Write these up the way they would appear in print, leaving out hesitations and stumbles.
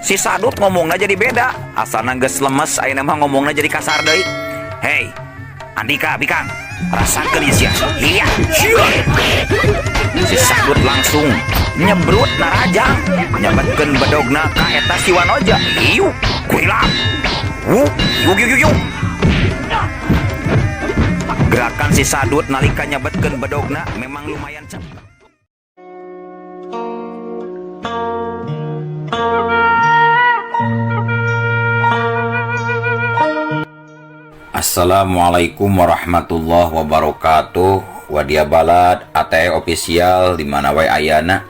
Si Sadut ngomongnya jadi beda. Asalna geus lemes, ayeuna mah ngomongnya jadi kasar deui. Hei, Andika, Bikang, rasakeun ieu sia. Iya. Si Sadut langsung nyebrut narajang, nyabetkeun bedogna ka eta si Wanoja. Iu, kuilang. Yuk. Gerakan si Sadut nalika nyabetkeun bedogna memang lumayan cepat. Assalamualaikum warahmatullahi wabarakatuh. Wadia balad ATE official dimana wae ayana.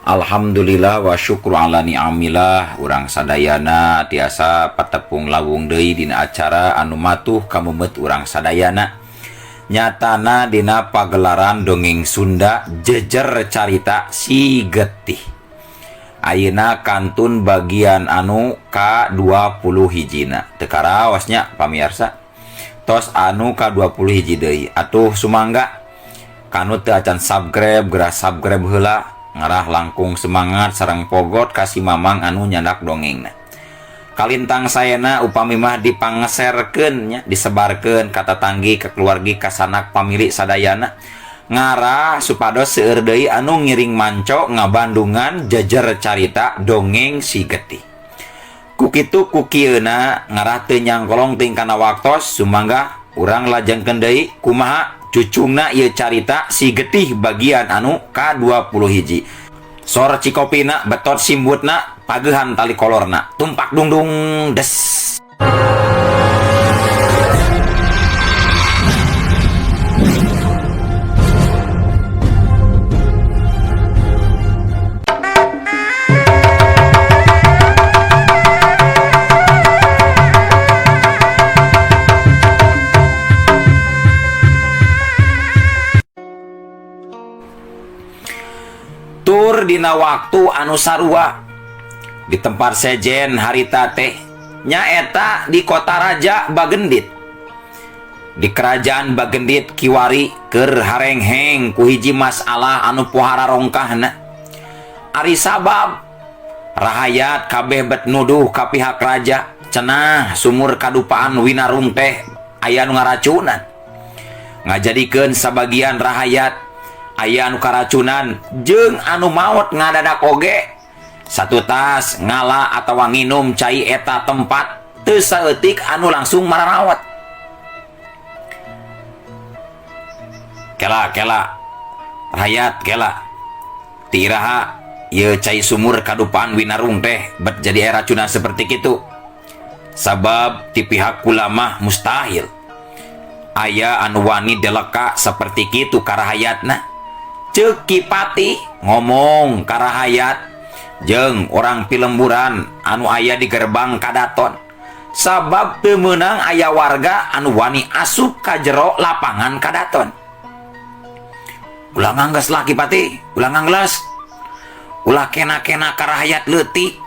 Alhamdulillah wa syukru ala ni'amillah. Urang sadayana tiasa patepung lawung deui dina acara anu matuh kamumet urang sadayana. Nyatana dina pagelaran dongeng Sunda jejer carita Si Getih. Ayeuna kantun bagian anu ka-20 hijina. Teu karawasnya pamirsa. Tos anu ka-20 hiji deui. Atuh sumangga kanu teu acan subscribe geura subscribe heula, ngarah langkung semangat sareng pogot kasih mamang anu nyandak dongengna. Kalintang sayana upami mah dipangeserkeun nya, disebarkeun ka tatanggi, ka keluargi, ka sanak pamili sadayana. Ngarah supados seueur deui anu ngiring manco ngabandungan jejer carita dongeng Si Getih. Kukitu kukieuna ngarah teu nyangkolong ting kana waktos sumangga urang lajengkeun deui kumaha cucungna ieu carita Si Getih bagian anu ka-20 hiji. Sor cikopina betot simbutna pageuhan tali kolorna tumpak dungdung des. Tur dina waktu anu sarua di tempat sejen harita teh nyaeta di kota Raja Bagendit. Di kerajaan Bagendit kiwari keur harengheng ku hiji masalah anu pohara rongkahna. Ari sabab rahayat kabeh bet nuduh ka pihak raja cenah sumur kadupaan Winarung teh aya nu ngaracunan. Ngajadikeun sabagian rahayat aya anu karacunan jeung anu maot ngadadak oge. Satu tas ngala atawa nginum cai eta tempat teu saeutik anu langsung mararawat. Kela rahayat kela tiraha ieu cai sumur kadupaan Winarung teh bet jadi racunan seperti kitu. Sabab ti pihak ulama mustahil aya anu wani deleka seperti kitu karahayatna. Ceuk Kipati ngomong karahayat jeung orang pilemburan anu aya di gerbang kadaton. Sabab teu meunang aya warga anu wani asup ka jero lapangan kadaton. Ulah ngangges lah Kipati, ulah ngangles. Ulah kena-kena karahayat leutik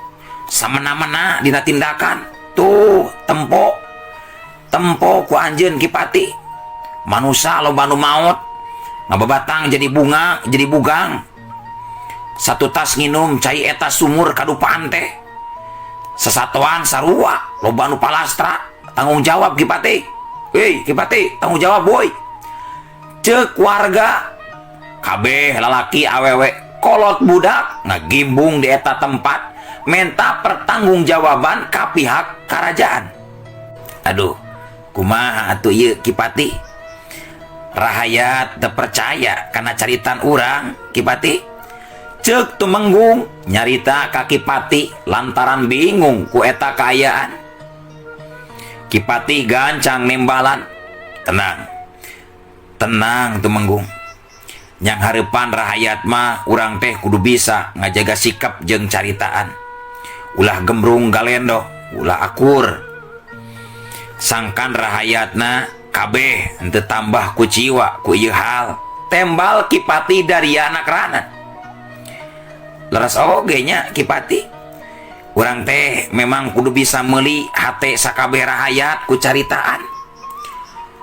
samena-mena dina tindakan. Tuh, tempo ku anjeun Kipati. Manusia loba nu maot ngababatang jadi bunga, jadi bugang. Satu tas nginum cai eta sumur kadupaan teh sesatuan sarua loba nu palastra. Tanggung jawab Kipati. Hei Kipati, tanggung jawab boy. Ceuk warga kabeh lalaki awewe kolot budak ngagimbung di eta tempat menta pertanggungjawaban ka pihak kerajaan. Aduh, kumaha atuh ieu Kipati? Rahayat terpercaya karena caritan urang Kipati. Ceuk tumenggung nyarita ka Kipati lantaran bingung ku eta kaayaan. Kipati gancang nembalan. Tenang tumenggung. Yang hareupan rahayat mah urang teh kudu bisa ngajaga sikap jeung caritaan. Ulah gembrung galendo, ulah akur. Sangkan rahayatna kabeh henteu tambah ku jiwa ku ieu hal. Tembal Kipati dari anak rana. Leres oge nya Kipati. Urang teh memang kudu bisa meuli hate sakabeh rahayat ku caritaan.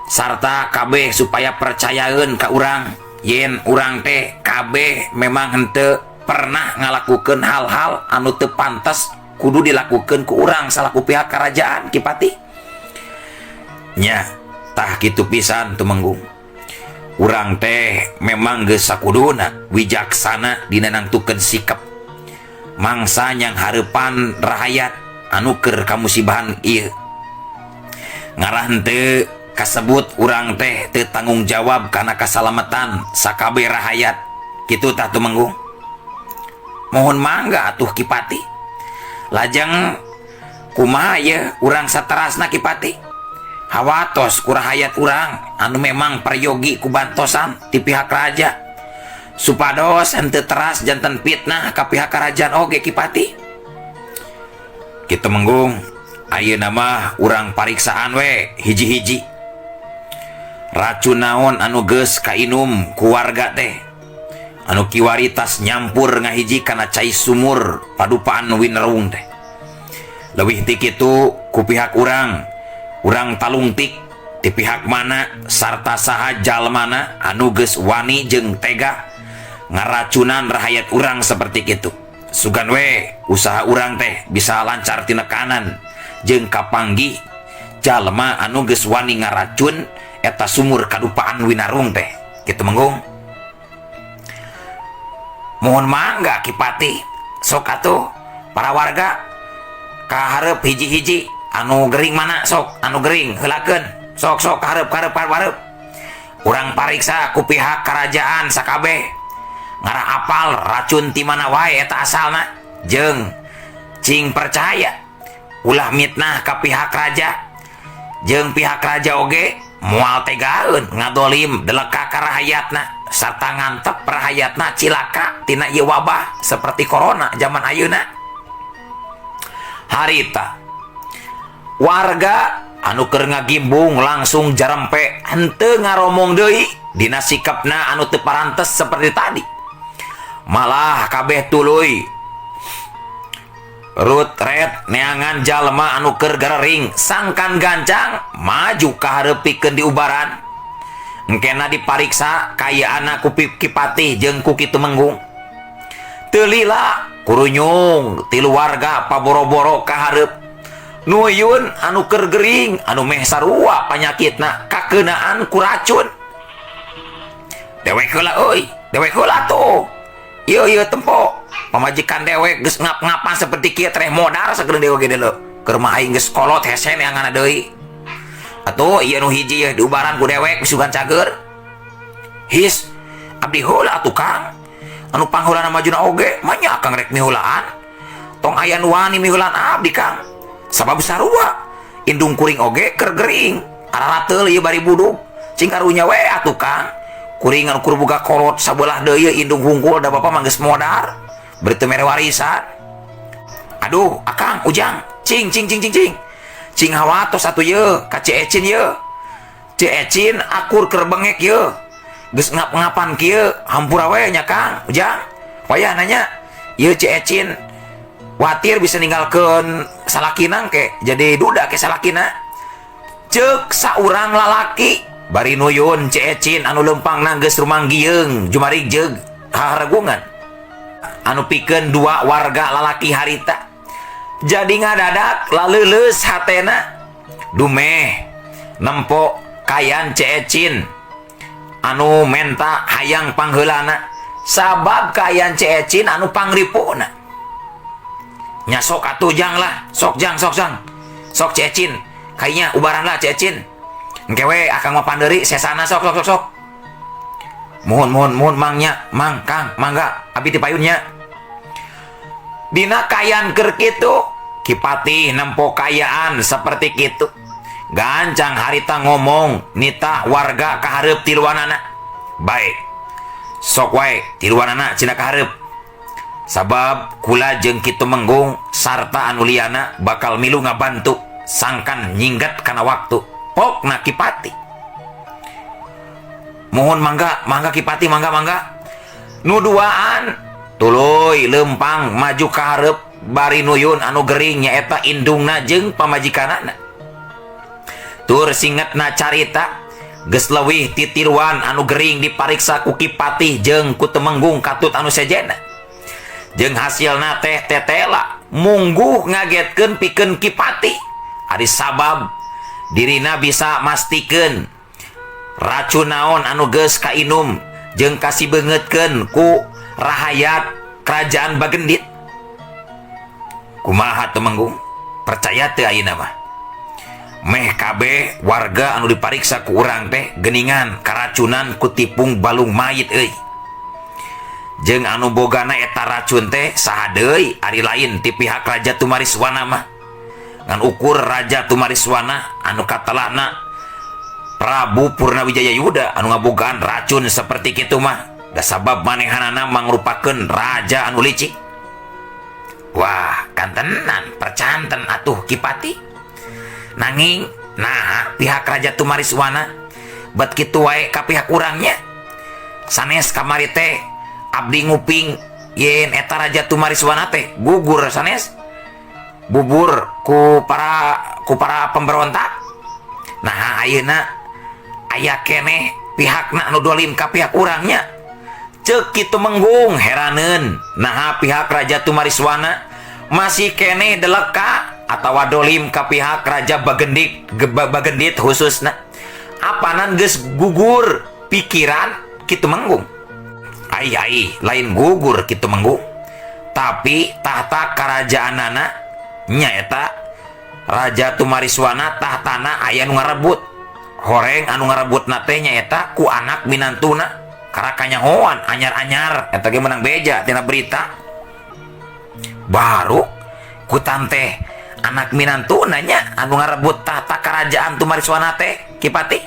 Sarta kabeh supaya percayaeun ka urang yen urang teh kabeh memang henteu pernah ngalakukeun hal-hal anu teu pantes kudu dilakukan ku urang salaku pihak kerajaan Kipati. Nya tah kitu pisan Tumenggung. Urang teh memang geus sakuduna wijaksana dina nangtukeun sikap mangsa yang harapan rakyat anu keur kamusibahan ieu. Ngarah henteu kasebut urang teh teu tanggung jawab kana kasalamatan sakabeh rakyat. Kitu tah Tumenggung. Mohon mangga atuh Kipati. Lajeng kumaha ye urang saterasna Kipati. Hawatos ku rakyat urang anu memang prayogi ku bantosan ti pihak raja. Supados henteu teras janten fitnah ka pihak kerajaan oge Kipati. Kitu Menggung, ayeuna mah urang pariksaan we hiji-hiji. Racun naon anu geus kainum ku warga teh. Anu kiwaritas nyampur ngahiji kana cai sumur padupaan Winarung teh. Leuwih ti kitu ku pihak urang talungtik di pihak mana sarta saha jalmana anu geus wani jeung tega ngaracunan rakyat urang seperti kitu. Sugan we usaha urang teh bisa lancar tina kanan jeung kapanggih jalma anu geus wani ngaracun eta sumur kadupaan Winarung teh. Kitu Menggung. Mohon mangga Kipati, sok atuh para warga kaharep hiji-hiji anu gering mana sok anu gering heulakeun sok hareup urang pariksa ku pihak kerajaan sakabeh ngarah apal racun ti mana wae eta asalna jeung cing percaya ulah mitnah ka pihak raja jeung pihak raja oge moal tegaeun ngadolim deleka ka rakyatna sarta ngantep rakyatna cilaka tina ieu wabah seperti corona zaman ayeuna. Harita warga anu keur ngagimbung langsung jarempe henteu ngaromong deui dina sikapna anu teu parantes seperti tadi. Malah kabeh tuluy rutret neangan jalma anu keur garering sangkan gancang maju kaharepikeun diubaran. Engkena dipariksa kayaana ku Kipati jeung ku Kitu Menggung. Teu lila kurunyung tilu warga paboro-boro kahareup nuyun anu keur gering anu meh sarua panyakitna kakeunaan ku racun. Dewek heula euy, dewek heula tuh. Ieu tempo pamajikan dewek geus ngap-ngapan seperti kieu teh modar sakeun dewe ge deuleu. Keur mah aing geus kolot hese neanganna deui. Atuh ieu nu hiji ye diubaran ku dewek misugan cager. His abdi heula atuh Kang. Anu pangheulana majuna oge manya Kang rek miheulaan. Tong aya nu wani miheulaan abdi Kang. Sabab sarua indung kuring oge keur gering ararateul ieu bari buduk cing karunya we atuh Kang. Kuring anu kur boga kolot sabelah deui indung hungkul da bapa mah geus modar bari teu mere warisan. Aduh Akang Ujang cing cing hawatos atuh ieu ka Ecin ieu. Ecin akur keur bengek ieu geus ngap-ngapan kieu hampura we nya Kang Ujang. Payah nanya ieu Ecin watir bisa ninggalkeun salakinang ke jadi duda ke salakina. Ceuk saurang lalaki bari nuyun Ecin anu lempangna geus rumanggieung jumarig jeug haragungan anu pikeun dua warga lalaki harita jadi ngadadak laleuleus hatena dumeh nempo kayan Ecin anu menta hayang pangheulana sabab kayan Ecin anu pangripuna. Nya sok atuh Jang lah, sok Ecin kayaknya ubaran lah Ecin engke we Akang mah pandeuri sesana sok mohon mangnya mang Kang mangga abi dipayunnya. Dina kayan keur kitu Kipati nempo kayaan seperti kitu gancang harita ngomong nitah warga kahareup tiluanana baik sok wae tiluanana cina kahareup sabab kula jeung Kitu Menggung sarta anu liana bakal milu ngabantu sangkan nyinggat kana waktu pokna Kipati. Mohon mangga Kipati mangga nu duaan tuluy lempang maju ka hareup bari nuyun anu gering nyaeta indungna jeung pamajikanana. Tur singetna carita geus leuwih ti tiluan anu gering dipariksa ku Kipati jeung ku Temenggung katut anu sejena. Jeung hasilna teh tetela mungguh ngagetkeun pikeun Kipati ari sabab dirina bisa mastikeun racun naon anu geus kainum jeung kasibeungeutkeun ku rahayat kerajaan Bagendit. Kumaha Tumenggung? Percaya teu ayeuna mah? Meh kabeh warga anu dipariksa ku urang teh geuningan karacunan ku tipung balung mayit euy. Jeung anu bogana eta racun teh saha deui ari lain ti pihak Raja Tumariswana mah. Ngan ukur Raja Tumariswana anu katelahna Prabu Purnawijaya Yuda anu ngabogaan racun seperti kitu mah da sabab manehanana mangrupakeun raja anu licik. Wah, kantenan percanten atuh Kipati. Nanging nah pihak Raja Tumariswana bet kitu wae ka pihak urangnya. Sanes kamari teh abdi nguping yen eta Raja Tumariswana teh gugur sanes bubur ku para pemberontak. Nah ayeuna aya keneh pihakna anu dolim ka pihak urangnya. Ceuk kitu Menggung heraneun nah pihak Raja Tumariswana masih keneh deleka atawa dolim ka pihak Raja Bagendit khususna. Apanan geus gugur pikiran kitu Menggung. Ai lain gugur kitu Menggung. Tapi tahta karajaanana nyaeta Raja Tumariswana tahtana aya nu ngarebut. Horeng anu ngarebutna teh nyaeta ku anak minantuna. Karakanya hoan anyar-anyar eta ge menang beja tina berita. Baru ku tante anak minantu nanya anu ngarebut tahta kerajaan Tumariswana teh Kipati.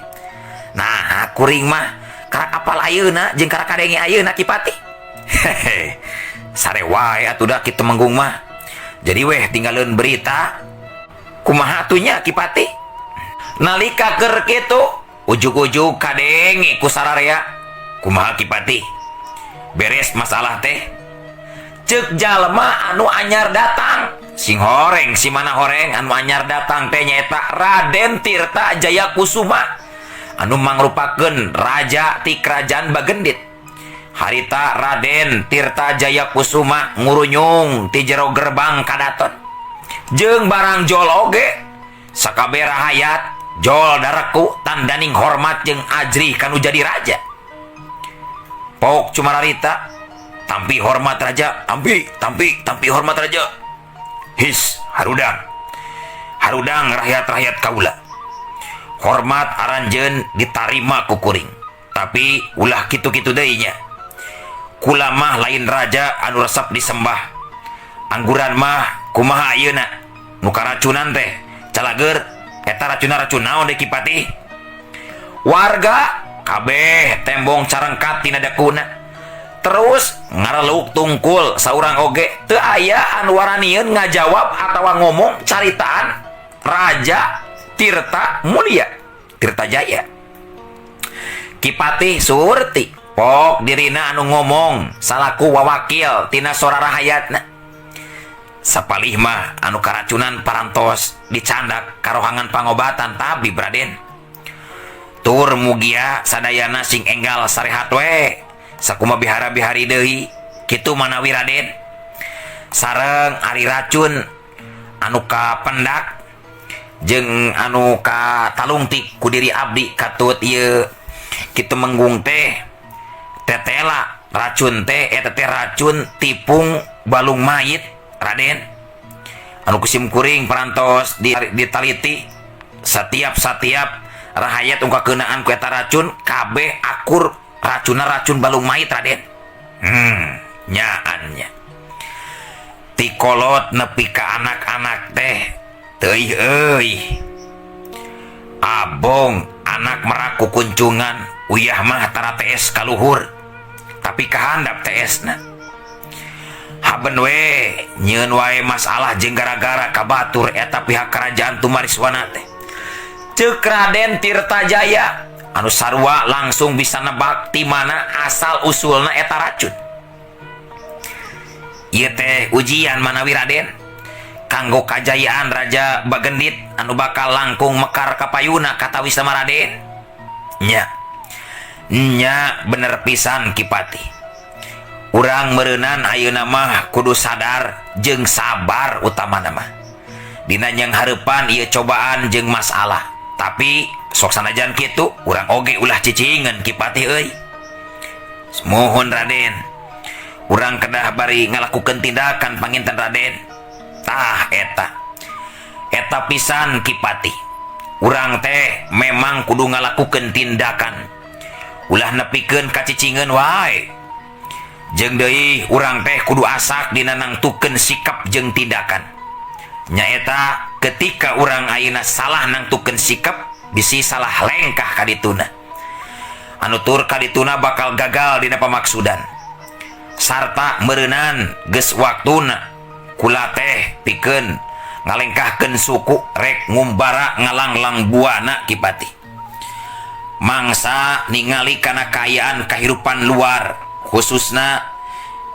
Nah kuring mah karak apal ayeuna jeung karak kadengi ayeuna Kipati. Hehe sare wae atuh da kitu Menggung mah. Jadi weh tinggalin berita kumaha atunya Kipati. Nalika keur kitu ujug-ujug kadengi ku sararea. Kumaha Kipati? Beres masalah teh? Ceuk jalma anu anyar datang. Sing horeng si mana horeng anu anyar datang teh nyaeta Raden Tirta Jayakusuma anu mangrupakeun raja ti kerajaan Bagendit. Harita Raden Tirta Jayakusuma ngurunyung ti jero gerbang kadaton. Jeung barang jol oge sakabeh rahayat jol dareku tandaning hormat jeung ajrih kanu jadi raja. Pok Cumararita tampi hormat raja, tampi hormat raja. His harudang rakyat kaula. Hormat aranjeun ditarima ku kuring. Tapi ulah kitu-kitu deui nya. Kula mah lain raja anu resep disembah. Angguran mah kumaha ayeuna? Nu karacunan teh calager eta racun naon deui Kipati? Warga kabeh tembong carengkat tina dakuna. Terus ngareluk tungkul saurang oge teu aya anu waranieun ngajawab atawa ngomong caritaan Raja Tirta Mulia Tirta Jaya. Kipati surti pok dirina anu ngomong salaku wawakil tina sora rahayatna. Sapalih mah anu karacunan parantos dicandak karohangan pangobatan tabib Raden. Tur mugia sadayana sing enggal sarehat we sakuma bihara-bihari deui kitu manawi Raden. Sareng ari racun anu ka pendak jeung anu ka talungtik ku diri abdi katut ieu kitu Menggung teh tetela racun teh eta teh racun tipung balung mayit Raden. Anu kusim kuring parantos ditaliti setiap rahayat ungka keunaan ku eta racun kabeh akur racuna racun balung mayit Raden. Nyaannya ti kolot nepi ka anak-anak teh teuih euy. Abong anak merak ku kuncungan uyah mah tara TS kaluhur tapi kahandap TS-na. Haben we nyieun wae masalah jeung gara-gara kabatur eta pihak kerajaan Tumariswana teh. Ceuk Raden Tirta Jaya anu sarua langsung bisa nebak ti mana asal usulna eta racun. Ieu teh ujian manawi Raden kanggo kajayaan Raja Bagendit anu bakal langkung mekar kapayuna katawi sama Raden. Nya bener pisan Kipati. Urang meureunnan ayeuna mah kudu sadar jeung sabar utama nama dina yang harapan ieu cobaan jeung masalah. Tapi sok sanajan kitu urang oge ulah cicingan Kipati euy. Mohon Raden, urang kedah bari ngalakukeun tindakan panginten Raden. Tah eta pisan Kipati, urang teh memang kudu ngalakukeun tindakan ulah nepikeun kacicingan wae. Jeung deui urang teh kudu asak dina nangtukeun sikap jeung tindakan. Nyaeta ketika urang ayeuna salah nangtukeun sikap bisi salah lengkah kadituna. Anu tur kadituna bakal gagal dina pamaksudan. Sarta meureunnan geus waktuna kula teh pikeun ngalengkahkeun suku rek ngumbara ngalanglang buana Kipati. Mangsa ningali kana kaayaan kahirupan luar, khususna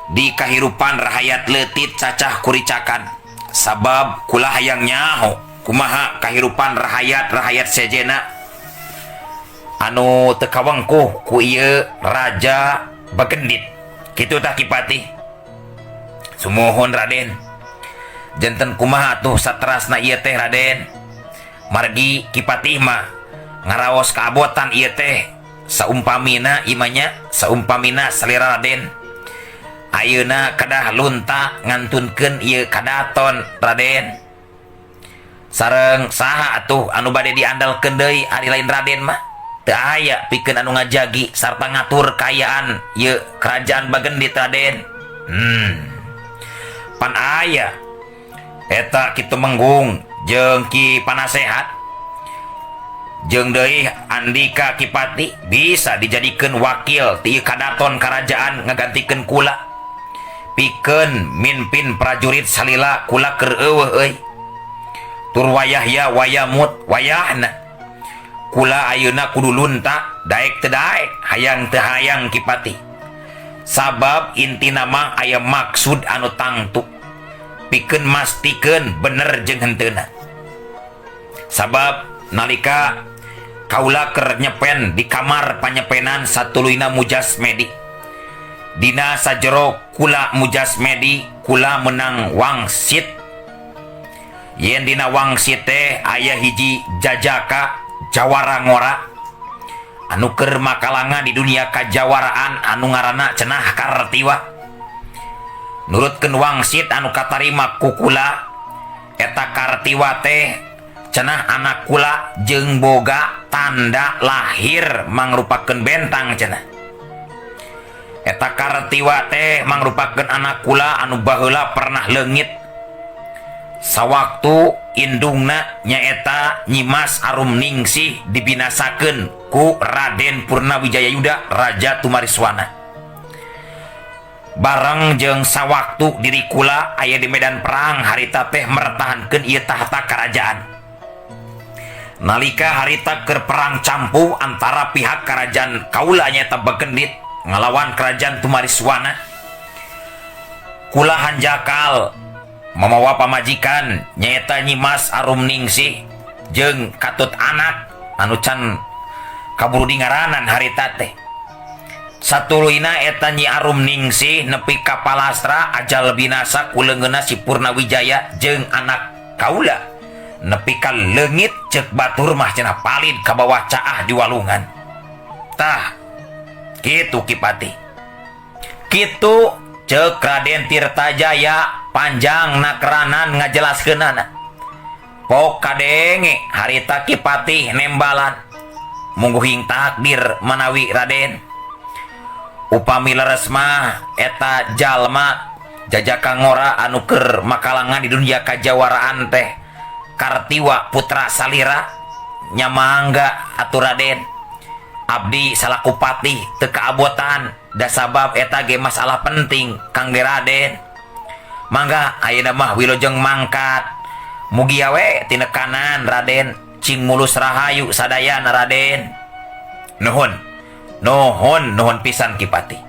di kahirupan rahayat leutit cacah kuricakan. Sabab kula hayang nyaho kumaha kahirupan rahayat sejena anu teu kawengkuh ku ieu raja bagendit. Kitu tah Kipati. Sumohon Raden. Janten kumaha tuh saterasna ieu teh Raden. Margi Kipati mah ngaraos kaabotan ieu teh saumpamina imanya saumpamina salira Raden ayeuna kadah lunta ngantunkeun ieu kadaton Raden. Sareng saha atuh anu bade diandalkeun deui ari lain Raden mah? Teu aya pikeun anu ngajagi sarta ngatur kaayaan ieu kerajaan bagendit Raden. Pan aya eta kitu menggung jeung Ki Panasehat jeung deui Andika Kipati bisa dijadikeun wakil ti kadaton karajaan ngagantikeun kula. Pikeun mimpin prajurit salila kula keur eueuh euy. Tur wayahya wayamut wayahna. Kula ayeuna kudu lunta daek teu daek, hayang teu hayang Kipati. Sabab intina mah aya maksud anu tangtu. Pikeun mastikeun bener jeung henteuna. Sabab nalika kaula keur nyepen di kamar panyepenan satuluyna Mujasmedi. Dina sajero kula Mujasmedi kula menang wangsit. Yen dina wangsit teh aya hiji jajaka jawara ngora anu keur makalangan di dunia kajawaraan anu ngaranna cenah Kartiwa. Nurutkeun wangsit anu katarima ku kula eta Kartiwa teh cenah anak kula jeung boga tanda lahir mangrupakeun bentang cenah. Eta Kartiwa teh mangrupakeun anak kula anu baheula pernah leungit. Sawaktu indungna nyaeta Nyimas Arumningsih dibinasakeun ku Raden Purnawijayayuda Raja Tumariswana. Bareng jeung sawaktu diri kula aya di medan perang harita teh mertahankeun ieu tahta karajaan. Nalika harita keur perang campu antara pihak kerajaan kaula nyaeta Bagendit ngalawan kerajaan Tumariswana, kula hanjakal mamawa pamajikan nyaeta Nyimas Arumningsih jeung katut anak anu can kaburu dingaranan harita teh. Satuluyna eta Nyi Arumningsih nepi ka palastra ajal binasa ku leungeunna si Purnawijaya jeung anak kaula nepi ka leungit ceuk batur mah cenah palid ka bawah caah di walungan. Tah kitu Kipati. Kitu ceuk Raden Tirtajaya panjang nakeranan ngajelaskeunana. Pok kadenge harita Kipati nembalan mungguhing takdir manawi Raden. Upami leres mah eta jalma jajaka ngora anu keur makalangan di dunia kajawaraan teh Kartiwa putra salira nyamangga atuh Raden. Abdi salaku patih teu kaabotan da sabab eta ge masalah penting kangge Raden. Mangga ayeuna mah wilujeng mangkat mugi we tinekanan Raden cing mulus rahayu sadayana Raden. Nuhun pisan Kipati.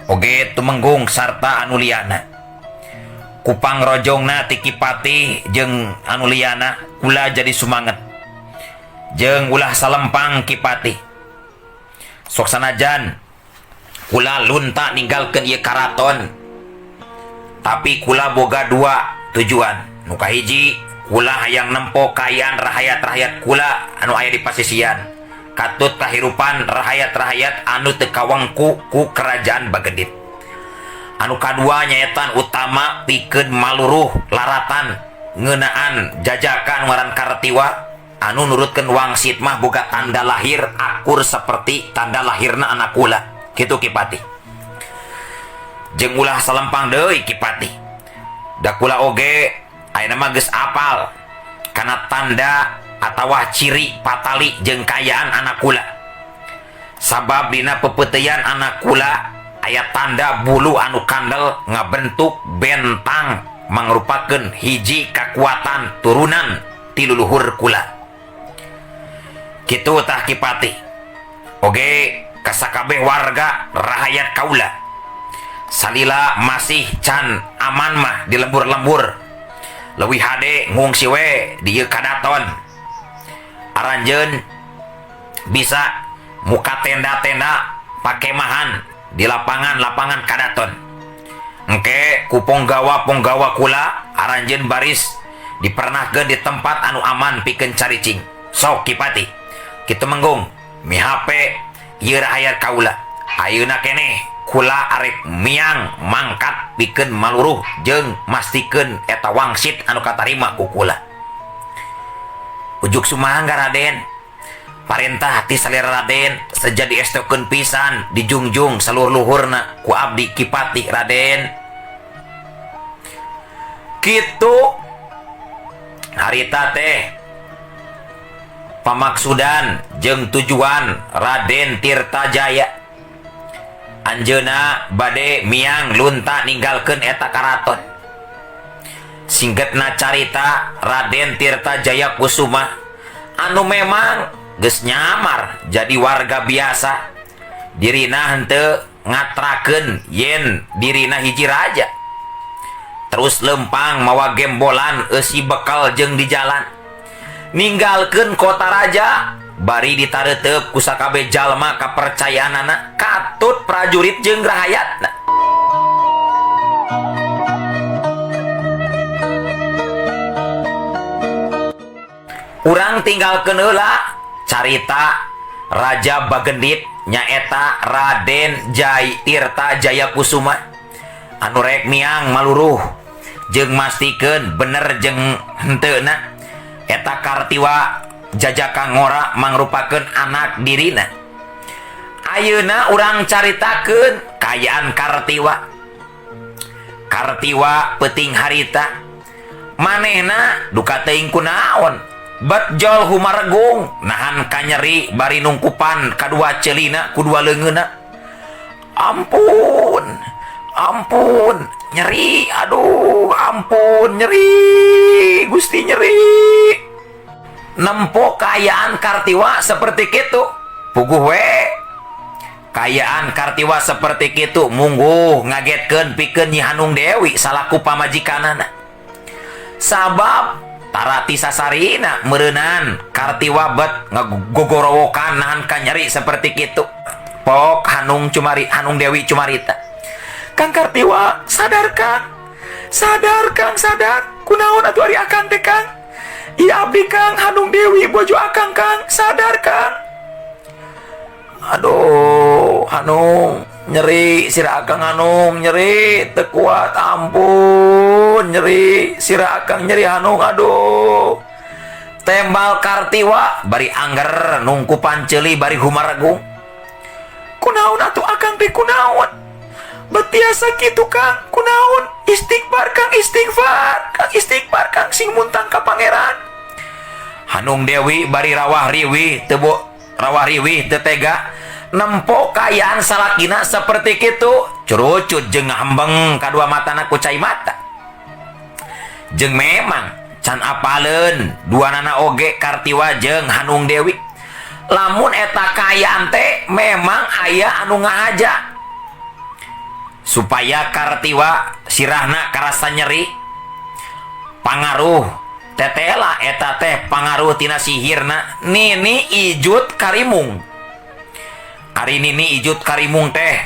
Oge tumenggung sarta anu liana. Kupang rojongna ti Kipati jeung anu liana kula jadi sumanget. Jeung ulah salempang Kipati. Sok sanajan kula lunta ninggalkeun ieu karaton tapi kula boga dua tujuan. Nu kahiji, kula hayang nempo kayaan rahayat-rahayat kula anu aya di pasisian, katut kahirupan rahayat-rahayat anu teu kawengku ku kerajaan Bagedit. Anu kadua nyaetan utama pikeun maluruh laratan ngeunaan jajakan ngaran Kartiwa anu nurutkeun wangsit mah boga tanda lahir akur seperti tanda lahirna anak kula. Kitu Kipati. Jeung ulah salempang deui Kipati. Da kula oge ayeuna mah geus apal kana tanda atawa ciri patali jeung kayaan anak kula. Sabab dina pepeuteyan anak kula aya tanda bulu anu kandel ngabentuk bentang mangrupakeun hiji kakuatan turunan ti luluhur kula. Kitu tah Kipati. Oge kasakabeh warga rahayat kaula salila masih can aman mah di lembur-lembur leuwih hade ngungsi we di ieu kadaton. Aranjeun bisa muka tenda-tenda pakemahan di lapangan-lapangan kadaton. Engke ku ponggawa-ponggawa kula aranjeun baris dipernahkeun di tempat anu aman pikeun caricing. Sok Kipati, kitu menggung mihape ieu rahayat kaula. Ayeuna keneh kula arek miang mangkat pikeun maluruh jeung mastikeun eta wangsit anu katarima ku kula. Ujuk sumangga Raden. Parentah ti salira Raden seja diestekeun pisan dijungjung saluhur luhurna ku abdi Kipati Raden. Kitu harita teh pamaksudan jeung tujuan Raden Tirtajaya. Anjeuna bade miang lunta ninggalkeun eta karaton. Singgetna carita Raden Tirtajaya Kusuma anu memang geus nyamar jadi warga biasa, dirina henteu ngatrakeun yen dirina hiji raja. Terus lempang mawa gembolan eusi bekal jeung di jalan. Ninggalkeun kota raja bari ditareuteup ku sakabeh jalma kapercayaanana katut prajurit jeung rahayatna. Urang tinggalkeun heula carita Raja Bagedit nyaeta Raden Tirtajaya Kusuma anu rek miang maluruh jeung mastikeun bener jeung henteuna eta Kartiwa Jajaka Ngora mangrupakeun anak dirina. Ayeuna urang caritakeun kayaan Kartiwa. Kartiwa peuting harita manehna duka teuing kunaon bet jol humaregung nahan kanyeri bari nungkupan kadua celina kudua leungeuna. Ampun, ampun, nyeri, aduh, ampun, nyeri, Gusti nyeri. Nempo kayaan Kartiwa seperti kitu, puguh we. Kayaan Kartiwa seperti kitu mungguh ngagetkeun pikeun Nyi Hanung Dewi salaku pamajikanana. Sabab tarati sasarina meureunan Kartiwa bet ngagogorowokan nahan kanyeri seperti kitu. Pok Hanung Dewi cumarita. Kang Kartiwa, sadar Kang. Sadar Kang, sadar. Kunaon atuh ari akang teh Kang? Iya abdi Kang, Hanung Dewi bojo akang Kang. Sadar Kang. Aduh, Hanung, nyeri sira akang Hanung, nyeri teu kuat, ampun, nyeri sira akang nyeri Hanung, aduh. Tembal Kartiwa bari angger nungkupan ceuli bari humaragung. Kunaon atuh akang teh kunaon? Betiasa kitu Kang, kunaon? Istighfar Kang, istighfar. Kang istighfar Kang sing muntang ka pangeran. Hanung Dewi bari rawah riwih teu tega nempo kayaan salakina seperti kitu, curucut jeung ngambeng kadua matana ku cai mata. Jeung memang can apaleun duanana oge Kartiwa jeung Hanung Dewi. Lamun eta kayaan teh memang aya anu ngahaja supaya Kartiwa sirahna karasa nyeri pangaruh tetela eta teh pangaruh tina sihirna Nini Ijut Karimung. Ari Nini Ijut Karimung teh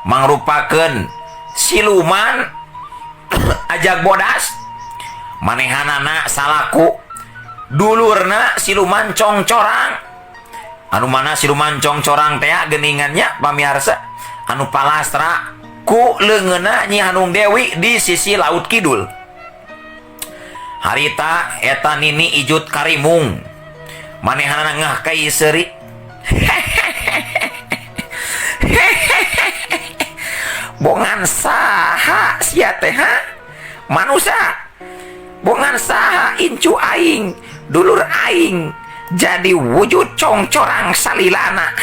mangrupakeun siluman ajak bodas manehanana salaku dulurna siluman congcorang. Anu mana siluman congcorang teh geningannya pamiarsa anu palastra ku leungeunna Nyi Hanung Dewi di sisi laut kidul. Harita eta Nini Ijut Karimung manehanana ngah kai seuri. Bongan saha sia teh ha? Manusia. Bongan saha incu aing, dulur aing jadi wujud congcorang salilana.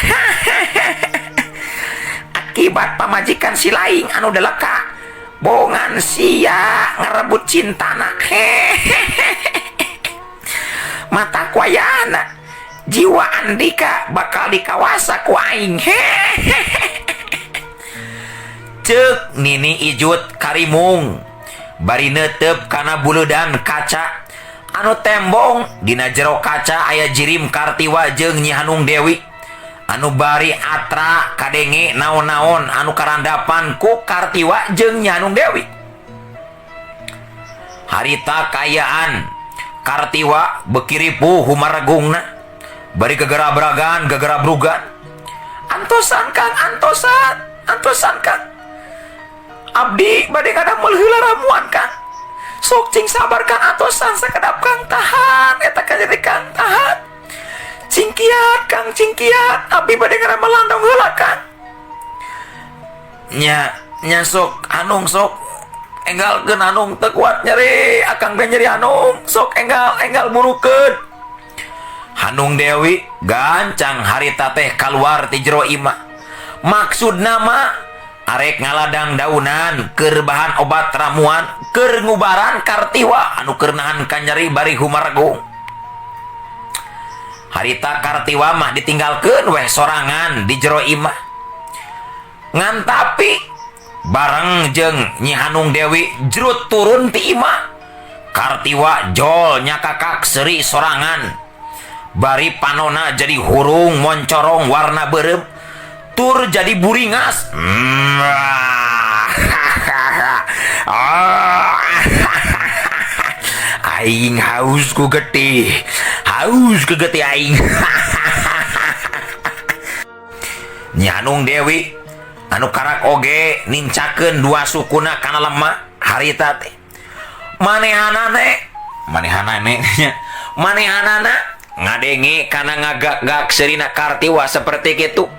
Akibat pamajikan si laing anu deleka. Bongan sia ngerebut cintana. Mata kuayana jiwa Andika bakal dikawasa ku aing. Ceuk Nini Ijut Karimung bari neuteup kana buludan kaca anu tembong. Dina jero kaca aya Jirim Kartiwa jeung Nyi Hanung Dewi anu bari atra kadenge naon-naon anu karandapan ku Kartiwa jeung Nyi Hanung Dewi. Harita kayaan Kartiwa beuki ripuh humaragungna bari gegara-bragan gegara-brugan. Antosan Kang, antosan Kang, abdi bade ngadamel heula ramuan Kang. Sok cing sabar Kang, atosan sakedap Kang, tahan eta kajadi Kang, tahan. Cingkiat Kang, cingkiat, abdi bade ngadamel landong heula Kang. Nya sok Hanung sok enggalkeun Hanung teu kuat nyeri, akang teh nyeri Hanung, sok enggal burukeun. Hanung Dewi gancang harita teh kaluar ti jero imah. Maksudna mah arek ngaladang daunan keur bahan obat ramuan keur ngubaran Kartiwa anu keur nahan kanyeri bari humaragung. Harita Kartiwa mah ditinggalkeun weh sorangan di jero imah. Ngan tapi bareng jeung Nyi Hanung Dewi jerut turun ti imah. Kartiwa jol nyakakak seuri sorangan. Bari panona jadi hurung moncorong warna beureum. Tur jadi buringas. Aing haus ku getih. Haus ku getih aing. Nyi Hanung Dewi anu karak oge nincakeun dua sukuna kana lemah harita teh. Manehanana ngadenge kana ngagak-gak serina Kartiwa seperti kitu.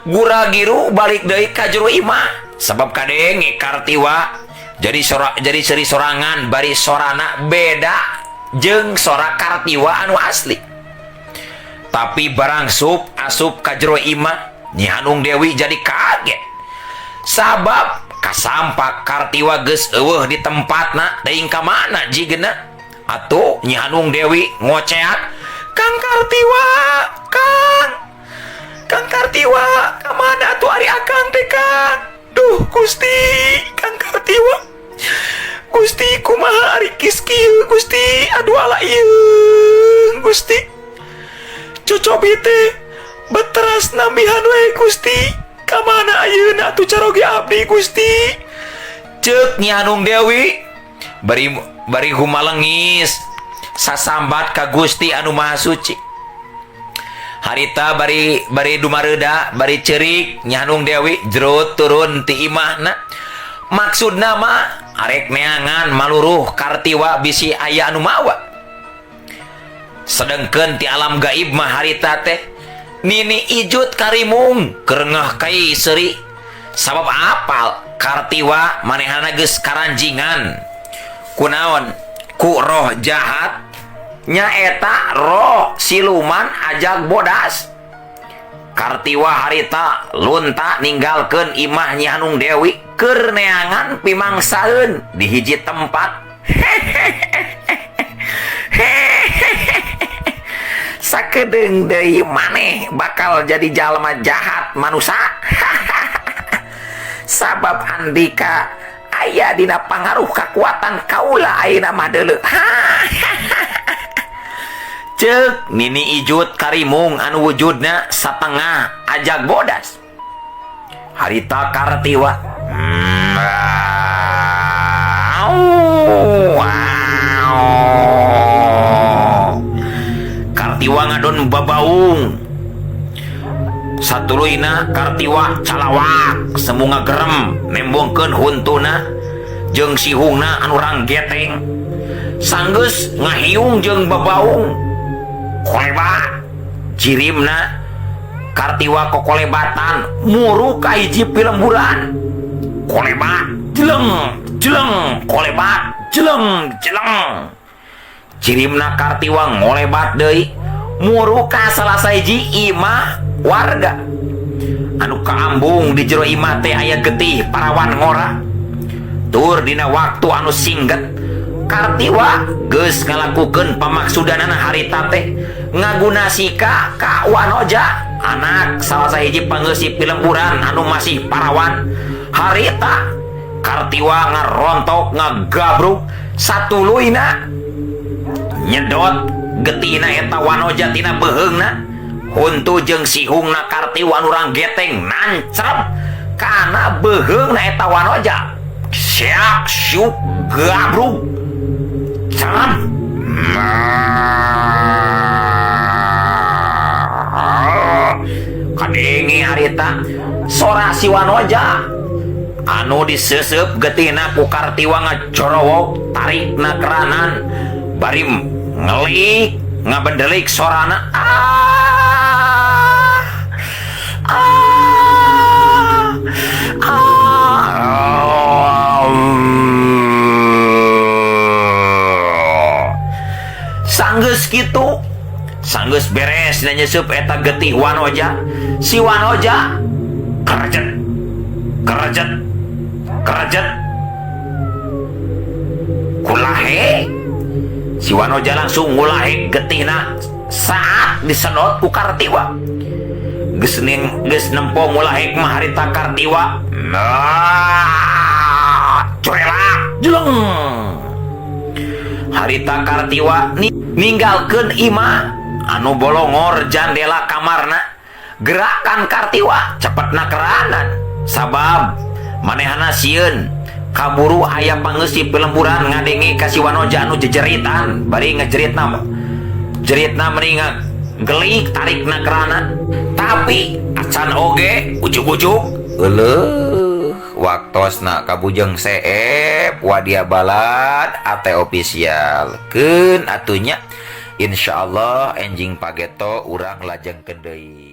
Gura-giru balik deui ka jero imah sabab kadenge Kartiwa jadi seri sorangan bari sorana beda jeung sora Kartiwa anu asli. Tapi barang asup ka jero imah Nyi Hanung Dewi jadi kaget sabab kasampak Kartiwa geus eueuh di tempatna teuing ka mana jigeuna. Atuh Nyi Hanung Dewi ngoceak, "Kang Kartiwa, Kang Kartiwa, kamana atuh ari akang teh Kang? Duh Gusti, Kang Kartiwa, Gusti kumaha ari kis kieu Gusti, aduh ala ieu Gusti, cocobi teh beteras nambihan we Gusti, kamana ayeuna atuh caroge abdi Gusti?" Ceuk Nyi Hanung Dewi bari humalengis sasambat ka Gusti anu Maha Suci. Harita bari dumareuda bari ceurik Nyi Hanung Dewi jerut turun ti imahna. Maksudna mah arek neangan maluruh Kartiwa bisi aya anu mawa. Sedengkeun ti alam gaib mah harita teh Nini Ijut Karimung keur ngeh kai seuri sabab apal Kartiwa manehana geus karanjingan kunaon ku roh jahat nyaeta roh siluman ajag bodas. Kartiwa harita lunta ninggalkeun imah Nyi Hanung Dewi keur neangan pimangsaeun di hiji tempat. Sakedeung deui maneh bakal jadi jalma jahat manusia. Sabab Andika aya dina pangaruh kakuatan kaula ayeuna mah deuleu. Ceuk Nini Ijut Karimung anu wujudna satengah ajag bodas. Harita Kartiwa Kartiwa ngadon babaung. Satuluina Kartiwa calawak semu ngagerem nembongkeun huntuna jeung sihungna anu ranggeteng. Sanggeus ngahiung jeung babaung koleba jirimna Kartiwa kokolebatan muru ka hiji pilemburan. Kolebat jeleng jeleng kolebat jeleng jeleng. Jirimna Kartiwa ngolebat deui muru ka salah sahiji imah warga anu kaambung di jero imah teh aya getih parawan ngora. Tur dina waktu anu singget Kartiwa geus ngalakukeun pamaksudanana harita teh ngaguna sika ka Wanoja, anak salah sahiji pangeusip pilemburan anu masih parawan. Harita Kartiwa ngarontok ngagabruk satuluina nyedot getina eta Wanoja tina beheungna. Huntu jeung sihungna Kartiwa anu ranggeteng nancrep kana beheungna eta Wanoja. Siap syuk gabruk cerem. Kadenge harita sora si Wanoja anu disesep getina ku Kartiwa ngacorowok tarikna keranan bari ngelik ngabendelik sorana sanggeus kitu sanggeus beres na nyesep eta getih Wanoja. Si Wanoja kerejet kerejet kerejet kulahe. Si Wanoja langsung ngulahe getihna saat disedot ku Kartiwa. Geus nempo ngulahe mah harita Kartiwa cuelak jeleng. Harita Kartiwa ninggalkeun imah anu bolongor jandela kamarna. Gerakan Kartiwa cepetna keranan sabab manehana sieun kaburu aya pangeusip pilemburan ngadenge ka si Wanoja anu jejeritan. Bari ngajeritna meni gelik tarikna keranan. Tapi acan oge ujuk-ujuk euleuh waktosna kabujeng seep Wadia Balad ate official keun atunya. Insyaallah enjing pageto urang lajengkeun deui.